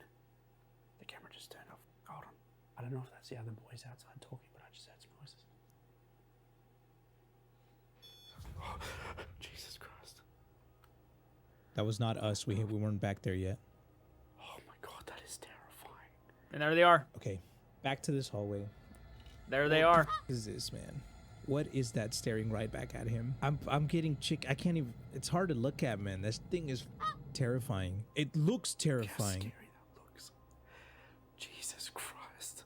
The camera just turned off. Hold on. I don't know if that's the other boys outside talking, but I just heard some noises. Jesus Christ. That was not us. We weren't back there yet. Oh my God, that is terrifying. And there they are. Okay, back to this hallway. There they are. What is this, man? What is that staring right back at him? I'm getting I can't even. It's hard to look at, man. This thing is terrifying. It looks terrifying. How scary that looks. Jesus Christ.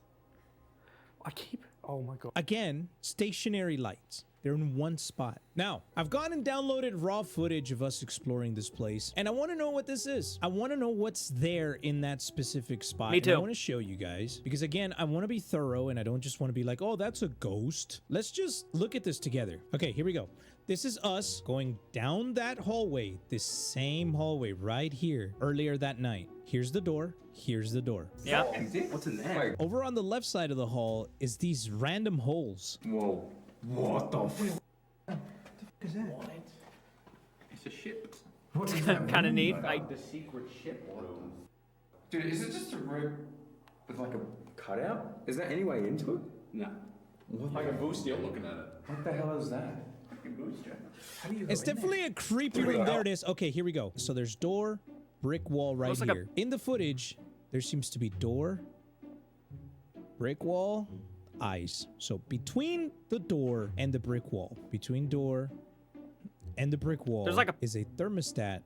Oh my God. Again, stationary lights. They're in one spot. Now, I've gone and downloaded raw footage of us exploring this place, and I want to know what this is. I want to know what's there in that specific spot. Me too. And I want to show you guys, because again, I want to be thorough, and I don't just want to be like, oh, that's a ghost. Let's just look at this together. Okay, here we go. This is us going down that hallway, this same hallway right here, earlier that night. Here's the door. Here's the door. Yeah. What's in there? Over on the left side of the hall is these random holes. Whoa. What the f*** Is that? It's a ship. Kind of neat. The secret ship room. Dude, is it just a room with like a cutout? Is there any way into it? No. What Like a booster looking at it. What the hell is that? How do you It's definitely a creepy room. There it is. Okay, here we go. So there's door, brick wall right Looks like here. In the footage, there seems to be door, brick wall, eyes. So between the door and the brick wall, between door and the brick wall, There's like is a thermostat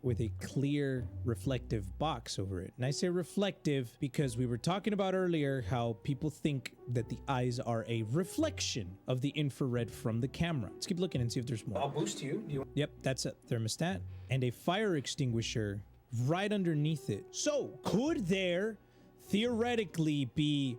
with a clear reflective box over it. And I say reflective because we were talking about earlier how people think that the eyes are a reflection of the infrared from the camera. Let's keep looking and see if there's more. I'll boost you. Yep, that's a thermostat and a fire extinguisher right underneath it. So could there theoretically be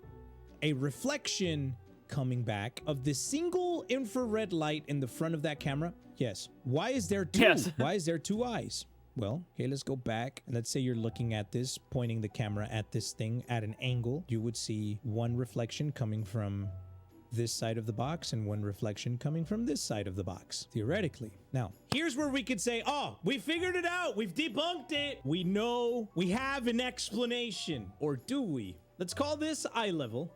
a reflection coming back of the single infrared light in the front of that camera? Yes. Why is there two? Yes. Why is there two eyes? Well, okay, let's go back. Let's say you're looking at this, pointing the camera at this thing at an angle. You would see one reflection coming from this side of the box and one reflection coming from this side of the box, theoretically. Now, here's where we could say, oh, we figured it out. We've debunked it. We know we have an explanation. Or do we? Let's call this eye level.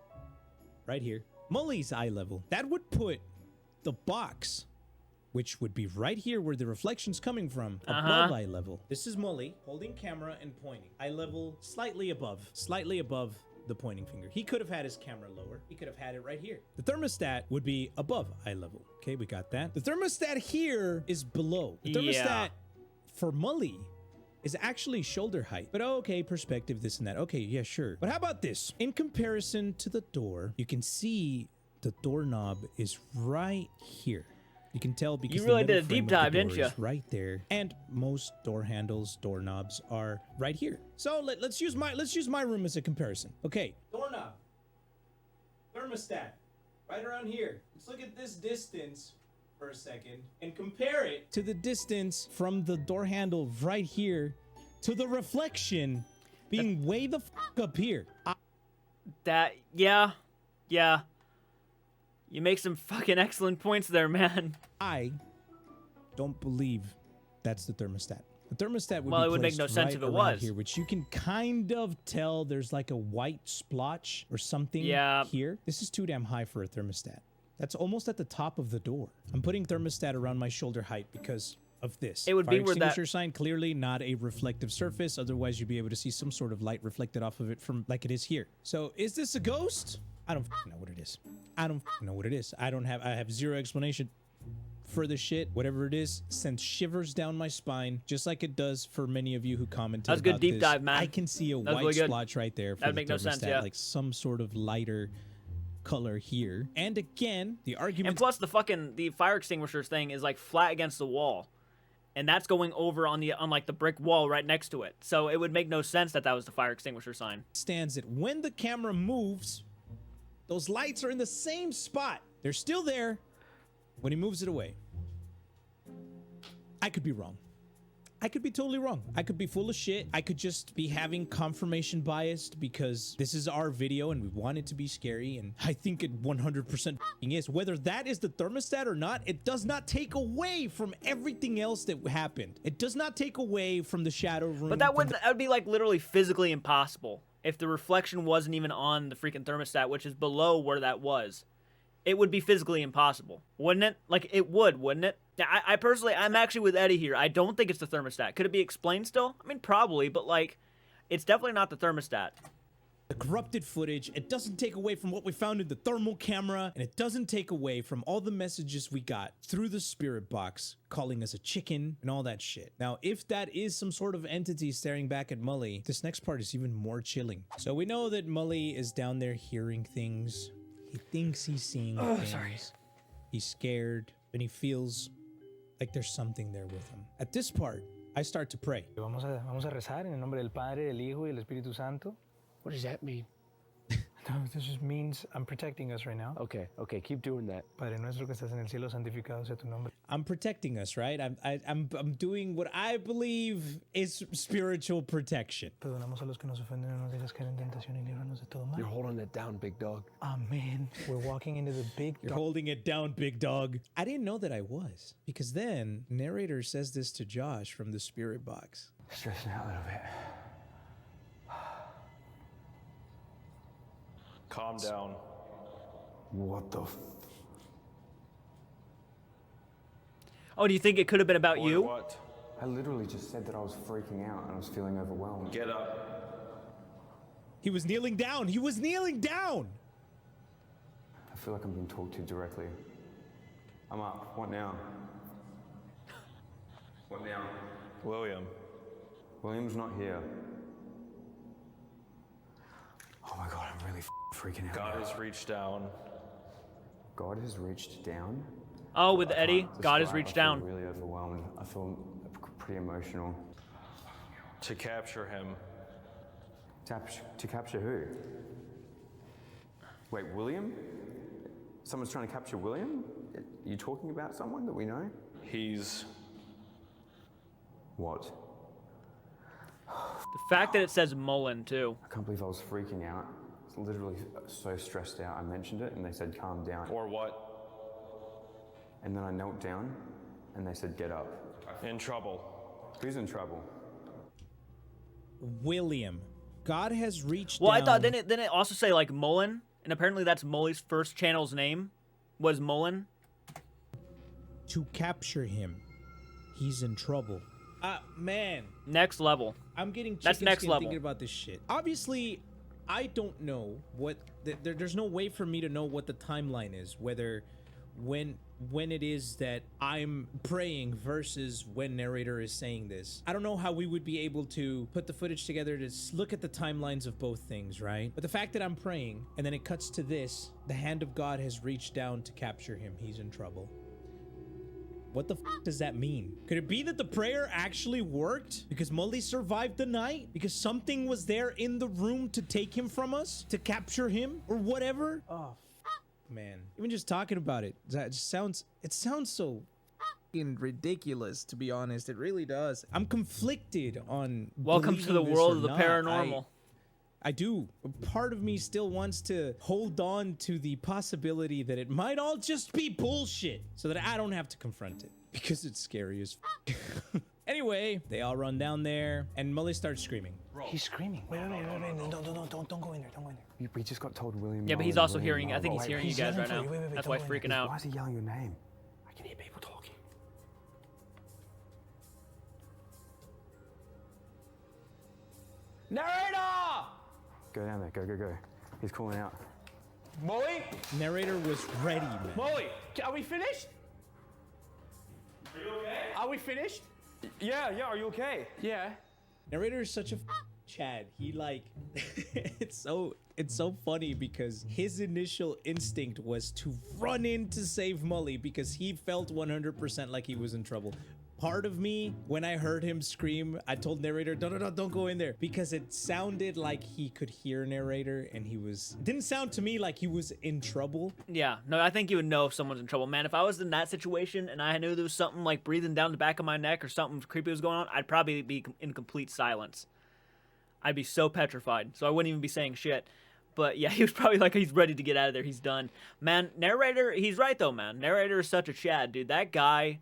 Right here. Mully's eye level. That would put the box, which would be right here where the reflection's coming from, above eye level. This is Mully holding camera and pointing. Eye level slightly above the pointing finger. He could have had his camera lower. He could have had it right here. The thermostat would be above eye level. Okay, we got that. The thermostat here is below. The thermostat for Mully is actually shoulder height. But okay, perspective, this and that. Okay, yeah, sure. But how about this? In comparison to the door, you can see the doorknob is right here. You can tell because you really the did a middle deep frame of dive, the door didn't you? is right there, and most door handles, doorknobs are right here. So let's use my room as a comparison. Okay, doorknob, thermostat, right around here. Let's look at this distance for a second and compare it to the distance from the door handle right here to the reflection being way the f up here. Yeah. You make some fucking excellent points there, man. I don't believe that's the thermostat. The thermostat would Well, be it would make placed no sense right if it around was. here, which you can kind of tell there's like a white splotch or something here. This is too damn high for a thermostat. That's almost at the top of the door. I'm putting thermostat around my shoulder height because of this. It would be Fire where that extinguisher sign, clearly not a reflective surface. Otherwise, you'd be able to see some sort of light reflected off of it from like it is here. So is this a ghost? I don't know what it is. I don't know what it is. I have zero explanation for the shit. Whatever it is sends shivers down my spine, just like it does for many of you who commented. That's a good about deep this. dive, man. I can see a That was white really good. splotch right there for That'd the make no sense, thermostat, yeah. like some sort of lighter color here. And again, the argument. And plus, the fire extinguisher thing is like flat against the wall, and that's going over on like the brick wall right next to it. So it would make no sense that was the fire extinguisher sign. Stands that when the camera moves, those lights are in the same spot. They're still there when he moves it away. I could be wrong. I could be totally wrong. I could be full of shit. I could just be having confirmation biased because this is our video and we want it to be scary, and I think it 100% is. Whether that is the thermostat or not, it does not take away from everything else that happened. It does not take away from the shadow room. But that would be like literally physically impossible if the reflection wasn't even on the freaking thermostat, which is below where that was. It would be physically impossible, wouldn't it? Like, it would, wouldn't it? I personally, I'm actually with Eddie here. I don't think it's the thermostat. Could it be explained still? I mean, probably, but, like, it's definitely not the thermostat. The corrupted footage, it doesn't take away from what we found in the thermal camera, and it doesn't take away from all the messages we got through the spirit box, calling us a chicken and all that shit. Now, if that is some sort of entity staring back at Mully, this next part is even more chilling. So we know that Mully is down there hearing things. He thinks he's seeing things. Sorry. He's scared, and he feels like there's something there with him. At this part, I start to pray. Vamos a rezar en el nombre del Padre, del Hijo y del Espíritu Santo. What does that mean? No, this just means I'm protecting us right now. Okay, keep doing that. Padre nuestro que estás en el cielo, santificado sea tu nombre. I'm protecting us, right? I'm doing what I believe is spiritual protection. Perdonamos a los que nos ofenden, no nos dejes caer en tentación y líbranos de todo mal. You're holding it down, big dog. Amen. We're walking into the big You're holding it down, big dog. I didn't know that I was, because then narrator says this to Josh from the spirit box. Stressing out a little bit. Calm down. What the Oh, do you think it could have been about you? What? I literally just said that I was freaking out and I was feeling overwhelmed. Get up. He was kneeling down. He was kneeling down. I feel like I'm being talked to directly. I'm up. What now? What now? William. William's not here. Oh my god, I'm really freaking out. God now. has reached down. God has reached down? Oh, with Eddie, Can't God has describe. reached I feel down. really overwhelmed. I feel pretty emotional. To capture him. To capture who? Wait, William? Someone's trying to capture William? Are you talking about someone that we know? He's... What? The fact that it says Mullen, too. I can't believe I was freaking out. I was literally so stressed out. I mentioned it and they said calm down. Or what? And then I knelt down and they said get up. In trouble. Who's in trouble? William. God has reached Well, down. I thought, didn't it also say, like, Mullen? And apparently that's Mully's first channel's name, was Mullen. To capture him. He's in trouble. Man. Next level. I'm getting That's chicken next skin level. thinking about this shit. Obviously, I don't know what... there's no way for me to know what the timeline is. Whether... when it is that I'm praying versus when narrator is saying this. I don't know how we would be able to put the footage together to look at the timelines of both things, right? But the fact that I'm praying and then it cuts to this, the hand of God has reached down to capture him. He's in trouble. What the f does that mean? Could it be that the prayer actually worked? Because Mully survived the night? Because something was there in the room to take him from us? To capture him? Or whatever? Oh, man. Even just talking about it, that just sounds so fucking ridiculous, to be honest. It really does. I'm conflicted on Welcome to the believing this world or of the not. paranormal. I do. Part of me still wants to hold on to the possibility that it might all just be bullshit so that I don't have to confront it because it's scary as f. Anyway, they all run down there and Mully starts screaming. He's screaming. Wait, don't go in there. Don't go in there. We just got told William. Yeah, but he's also hearing. I think he's hearing you guys right now. Wait, That's why he's freaking out. Why is he yelling your name? I can hear people talking. Narrator! Go down there. Go. He's calling out. Molly? Narrator was ready, man. Molly, are we finished? Are you okay? Are we finished? Yeah, are you okay? Yeah. Narrator is such a Chad. He like, it's so funny because his initial instinct was to run in to save Mully because he felt 100% like he was in trouble. Part of me, when I heard him scream, I told Narrator, don't go in there, because it sounded like he could hear Narrator and it didn't sound to me like he was in trouble. Yeah, no, I think you would know if someone's in trouble. Man, if I was in that situation and I knew there was something like breathing down the back of my neck or something creepy was going on, I'd probably be in complete silence. I'd be so petrified, so I wouldn't even be saying shit. But yeah, he was probably like, he's ready to get out of there. He's done. Man, Narrator, he's right though, man. Narrator is such a Chad, dude. That guy,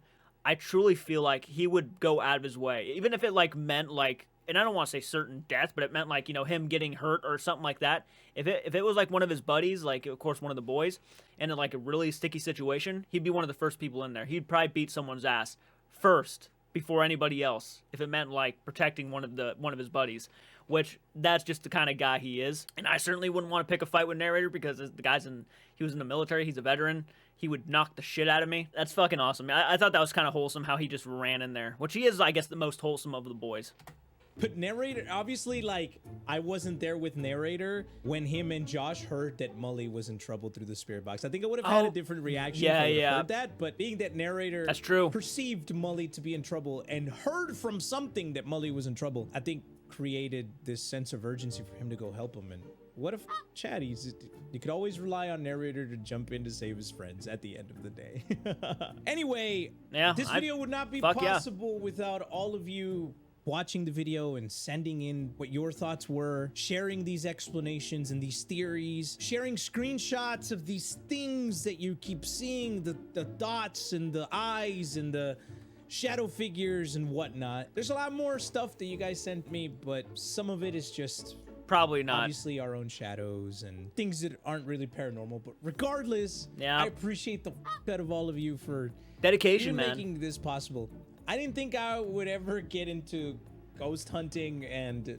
I truly feel like he would go out of his way. Even if it like meant like, and I don't want to say certain death, but it meant like, you know, him getting hurt or something like that. If it was like one of his buddies, like of course one of the boys, and in like a really sticky situation, he'd be one of the first people in there. He'd probably beat someone's ass first before anybody else if it meant like protecting one of his buddies. Which that's just the kind of guy he is. And I certainly wouldn't want to pick a fight with Narrator because the guy's he was in the military, he's a veteran. He would knock the shit out of me. That's fucking awesome. I thought that was kind of wholesome how he just ran in there, which he is, I guess, the most wholesome of the boys. But Narrator, obviously, like, I wasn't there with Narrator when him and Josh heard that Mully was in trouble through the spirit box. I think I would have had a different reaction if I would have heard that, but being that Narrator that's true. Perceived Mully to be in trouble and heard from something that Mully was in trouble, I think created this sense of urgency for him to go help him. And what if Chad, you could always rely on Narrator to jump in to save his friends at the end of the day. Anyway, this video would not be possible without all of you watching the video and sending in what your thoughts were, sharing these explanations and these theories, sharing screenshots of these things that you keep seeing, the dots and the eyes and the shadow figures and whatnot. There's a lot more stuff that you guys sent me, but some of it is just probably not obviously our own shadows and things that aren't really paranormal. But regardless, I appreciate the out of all of you for dedication, man, making this possible. I didn't think I would ever get into ghost hunting, and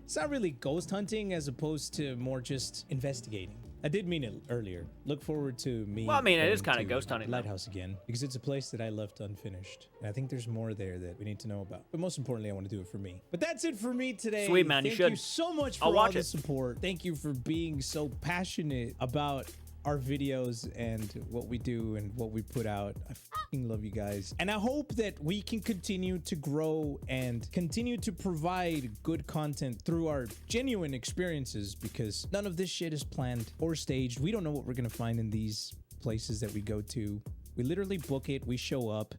it's not really ghost hunting as opposed to more just investigating. I did mean it earlier. Look forward to me. Well, I mean, it is kind of ghost hunting. Lighthouse again, because it's a place that I left unfinished. And I think there's more there that we need to know about. But most importantly, I want to do it for me. But that's it for me today. Sweet, man. Thank you so much for all the support. Thank you for being so passionate about our videos and what we do and what we put out. I fucking love you guys. And I hope that we can continue to grow and continue to provide good content through our genuine experiences, because none of this shit is planned or staged. We don't know what we're gonna find in these places that we go to. We literally book it, we show up,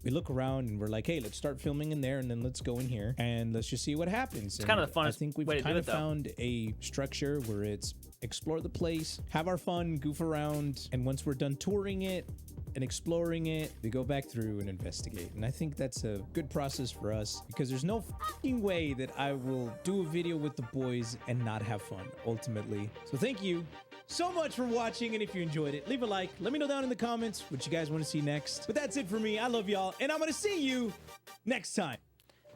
we look around and we're like, hey, let's start filming in there and then let's go in here and let's just see what happens. It's kind of the funnest I think we've kind of found a structure where it's explore the place, have our fun, goof around, and once we're done touring it and exploring it, we go back through and investigate. And I think that's a good process for us, because there's no fucking way that I will do a video with the boys and not have fun, ultimately. So thank you so much for watching, and if you enjoyed it, leave a like. Let me know down in the comments what you guys want to see next. But that's it for me. I love y'all, and I'm gonna see you next time.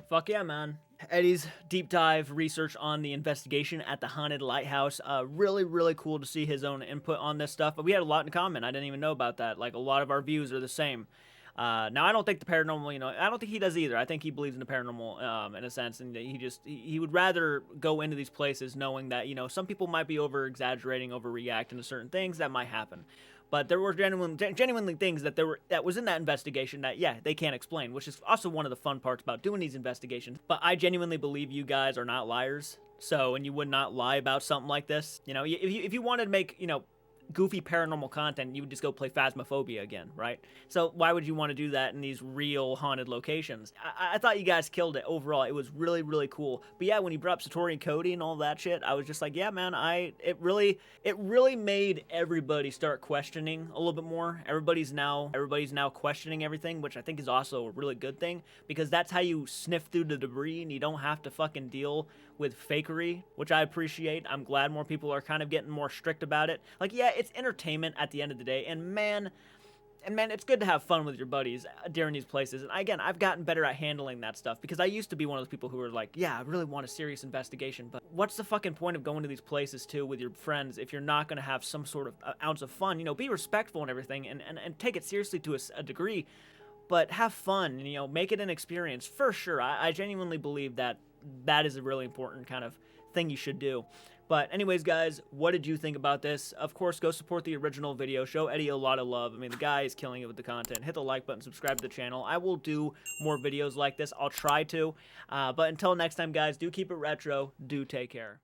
Fuck yeah, man. Eddie's deep dive research on the investigation at the haunted lighthouse. Really, really cool to see his own input on this stuff. But we had a lot in common. I didn't even know about that. Like, a lot of our views are the same. Now, I don't think the paranormal, you know, I don't think he does either. I think he believes in the paranormal in a sense, and he would rather go into these places knowing that, you know, some people might be over-exaggerating, overreacting to certain things that might happen. But there were genuinely things that was in that investigation that, yeah, they can't explain, which is also one of the fun parts about doing these investigations. But I genuinely believe you guys are not liars. So, and you would not lie about something like this. You know, if you wanted to make, you know, goofy paranormal content, you would just go play Phasmophobia again, right? So why would you want to do that in these real haunted locations? I thought you guys killed it overall. It was really, really cool. But yeah, when you brought up Satori and Cody and all that shit, I was just like, yeah, man, it really made everybody start questioning a little bit more. Everybody's now questioning everything, which I think is also a really good thing, because that's how you sniff through the debris and you don't have to fucking deal with fakery, which I appreciate. I'm glad more people are kind of getting more strict about it. Like, yeah, it's entertainment at the end of the day, and man, it's good to have fun with your buddies during these places. And again, I've gotten better at handling that stuff, because I used to be one of those people who were like, yeah, I really want a serious investigation, but what's the fucking point of going to these places too with your friends if you're not going to have some sort of ounce of fun? You know, be respectful and everything, and take it seriously to a degree, but have fun, you know, make it an experience for sure. I genuinely believe that is a really important kind of thing you should do. But anyways, guys, what did you think about this? Of course, go support the original video. Show Eddie a lot of love. I mean, the guy is killing it with the content. Hit the like button, subscribe to the channel. I will do more videos like this. I'll try to. But until next time, guys, do keep it retro. Do take care.